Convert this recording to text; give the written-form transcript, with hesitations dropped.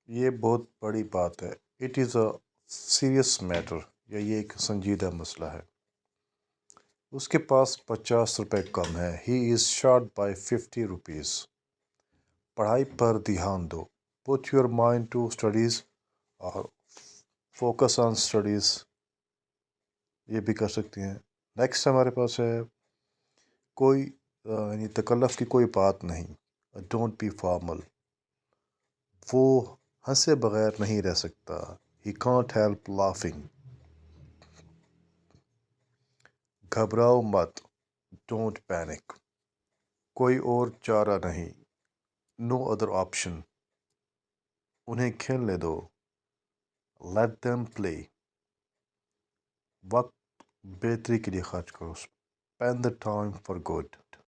ये बहुत बड़ी बात है। It is a serious matter, या ये एक संजीदा मसला है। उसके पास 50 रुपये कम है। He is short by 50 rupees. पढ़ाई पर ध्यान दो। Put your mind to studies और फोकस ऑन स्टडीज़, ये भी कर सकती हैं। नेक्स्ट हमारे पास है कोई यानी तकल्लुफ़ की कोई बात नहीं। Don't be formal. वो हंसे बगैर नहीं रह सकता। He can't help laughing. घबराओ मत। Don't panic. कोई और चारा नहीं। No other option. उन्हें खेलने दो। Let them play. वक्त बेहतरी के लिए खर्च करो। Spend the time for good.